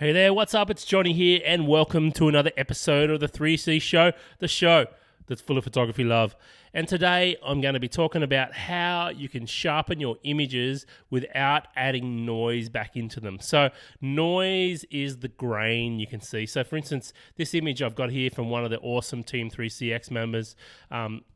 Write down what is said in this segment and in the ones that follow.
Hey there, what's up? It's Johnny here, and welcome to another episode of the 3C Show, the show that's full of photography love. And today I'm going to be talking about how you can sharpen your images without adding noise back into them. So noise is the grain you can see. So for instance, this image I've got here from one of the awesome Team 3CX members,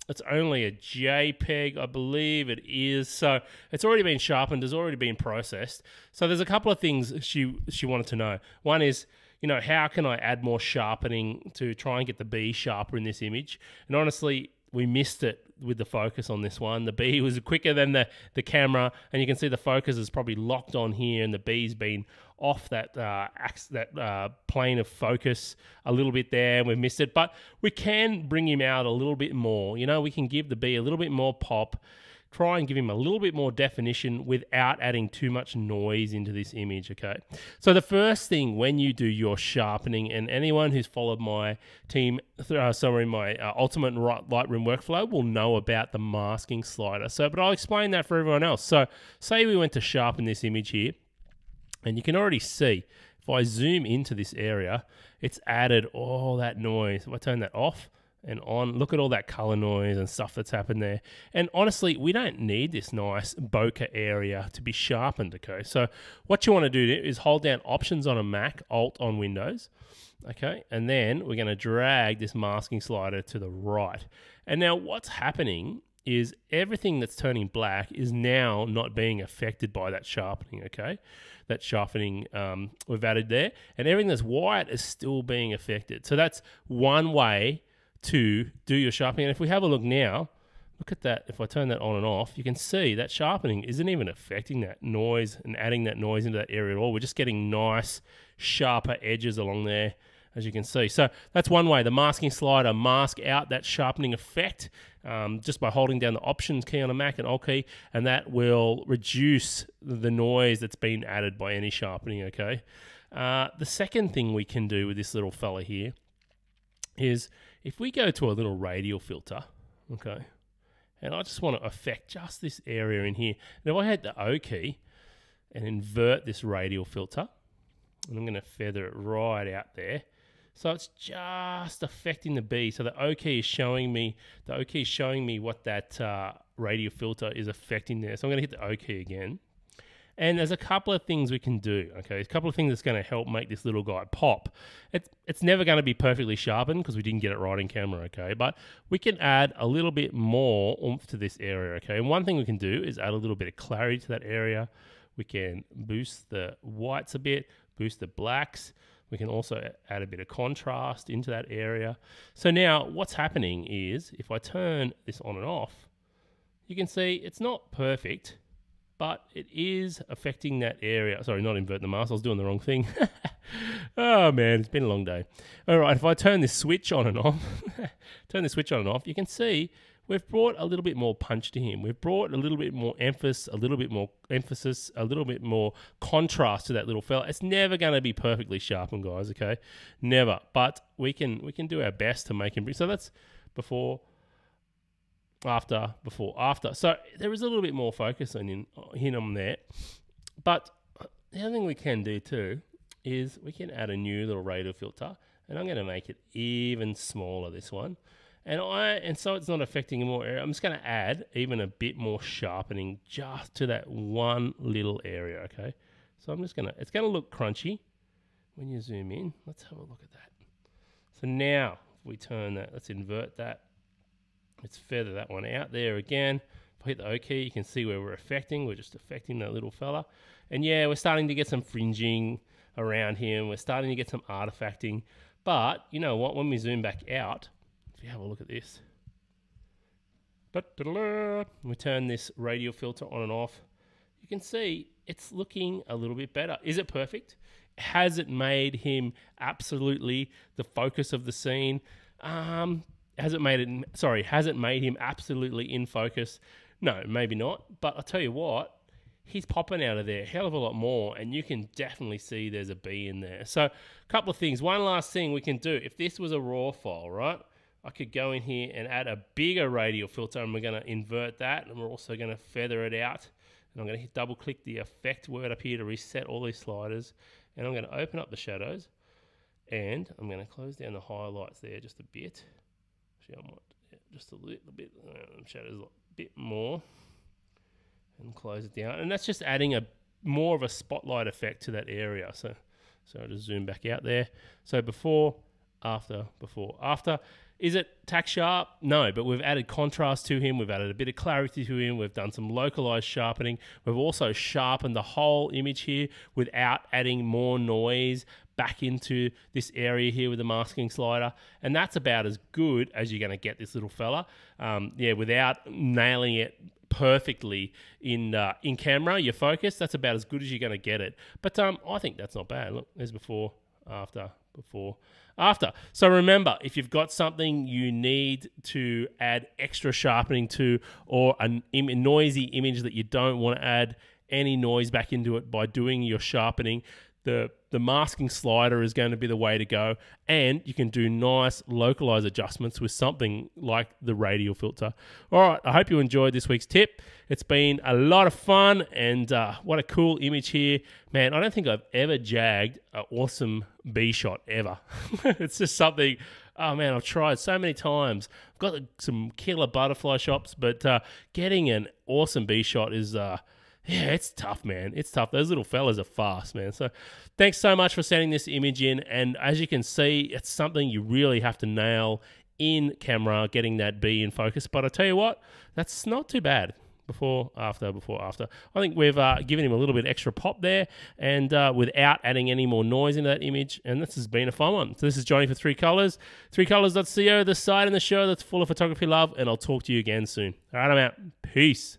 it's only a JPEG, I believe it is. So it's already been sharpened, it's already been processed. So there's a couple of things she wanted to know. One is, how can I add more sharpening to try and get the B sharper in this image? And honestly, we missed it with the focus on this one. The B was quicker than the camera, and you can see the focus is probably locked on here, and the B's been off that plane of focus a little bit there, and we've missed it. But we can bring him out a little bit more. We can give the B a little bit more pop, try and give him a little bit more definition without adding too much noise into this image, okay? So the first thing when you do your sharpening, and anyone who's followed my my Ultimate Lightroom workflow will know about the masking slider. But I'll explain that for everyone else. So say we went to sharpen this image here, and you can already see, if I zoom into this area, it's added all that noise. If I turn that off and on, look at all that color noise and stuff that's happened there. And honestly, we don't need this nice bokeh area to be sharpened, okay? So what you want to do is hold down Options on a Mac, Alt on Windows, okay? And then we're going to drag this masking slider to the right. And now what's happening is everything that's turning black is now not being affected by that sharpening, okay? That sharpening we've added there. And everything that's white is still being affected. So that's one way to do your sharpening. And if we have a look now, look at that. If I turn that on and off, you can see that sharpening isn't even affecting that noise and adding that noise into that area at all. We're just getting nice, sharper edges along there, as you can see. So that's one way. The masking slider mask out that sharpening effect just by holding down the Options key on a Mac and Alt key, and that will reduce the noise that's been added by any sharpening, okay? The second thing we can do with this little fella here is if we go to a little radial filter, okay, and I just want to affect just this area in here. Now, if I hit the O key and invert this radial filter, and I'm going to feather it right out there, so it's just affecting the B. So the O key is showing me what that radial filter is affecting there. So I'm going to hit the O key again. And there's a couple of things we can do, okay? A couple of things that's going to help make this little guy pop. It's never going to be perfectly sharpened because we didn't get it right in camera, okay? But we can add a little bit more oomph to this area, okay? And one thing we can do is add a little bit of clarity to that area. We can boost the whites a bit, boost the blacks. We can also add a bit of contrast into that area. So now what's happening is if I turn this on and off, you can see it's not perfect, but it is affecting that area. Sorry, not invert the mask. I was doing the wrong thing. Oh, man, it's been a long day. All right, if I turn this switch on and off, you can see we've brought a little bit more punch to him. We've brought a little bit more emphasis, a little bit more contrast to that little fella. It's never going to be perfectly sharpened, guys, okay? Never. But we can do our best to make him. So that's before, after. So there is a little bit more focus on him there. But the other thing we can do too is we can add a new little radial filter, and I'm going to make it even smaller, this one. And so it's not affecting more area. I'm just going to add even a bit more sharpening just to that one little area, okay? So it's going to look crunchy when you zoom in. Let's have a look at that. So now if we turn that, let's invert that. Let's feather that one out there again. If I hit the O key, you can see where we're affecting. We're just affecting that little fella. And yeah, we're starting to get some fringing around him. We're starting to get some artifacting. But you know what? When we zoom back out, if you have a look at this, we turn this radial filter on and off, you can see it's looking a little bit better. Is it perfect? Has it made him absolutely the focus of the scene? Has it made him absolutely in focus? No, maybe not. But I'll tell you what, he's popping out of there a hell of a lot more, and you can definitely see there's a B in there. So a couple of things. One last thing we can do, if this was a raw file, right, I could go in here and add a bigger radial filter, and we're going to invert that, and we're also going to feather it out. And I'm going to double click the effect word up here to reset all these sliders. And I'm going to open up the shadows, and I'm going to close down the highlights there just a bit. Actually, I might just a little bit, shadows a bit more, and close it down. And that's just adding a more of a spotlight effect to that area. So I'll just zoom back out there. So before, after, before, after. Is it tack sharp? No, but we've added contrast to him. We've added a bit of clarity to him. We've done some localized sharpening. We've also sharpened the whole image here without adding more noise back into this area here with the masking slider. And that's about as good as you're going to get this little fella. Without nailing it perfectly in camera, your focus, that's about as good as you're going to get it. But I think that's not bad. Look, there's before, after, before, after. So remember, if you've got something you need to add extra sharpening to, or a noisy image that you don't want to add any noise back into it by doing your sharpening, the masking slider is going to be the way to go, and you can do nice localized adjustments with something like the radial filter. All right, I hope you enjoyed this week's tip. It's been a lot of fun, and what a cool image here. Man, I don't think I've ever jagged an awesome B shot ever. It's just something, oh man, I've tried so many times. I've got some killer butterfly shots, but getting an awesome B shot is... yeah, it's tough, man. It's tough. Those little fellas are fast, man. So thanks so much for sending this image in. And as you can see, it's something you really have to nail in camera, getting that B in focus. But I tell you what, that's not too bad. Before, after, before, after. I think we've given him a little bit extra pop there, and without adding any more noise into that image. And this has been a fun one. So this is Johnny for 3Colors. 3colors.co, the site and the show that's full of photography love. And I'll talk to you again soon. All right, I'm out. Peace.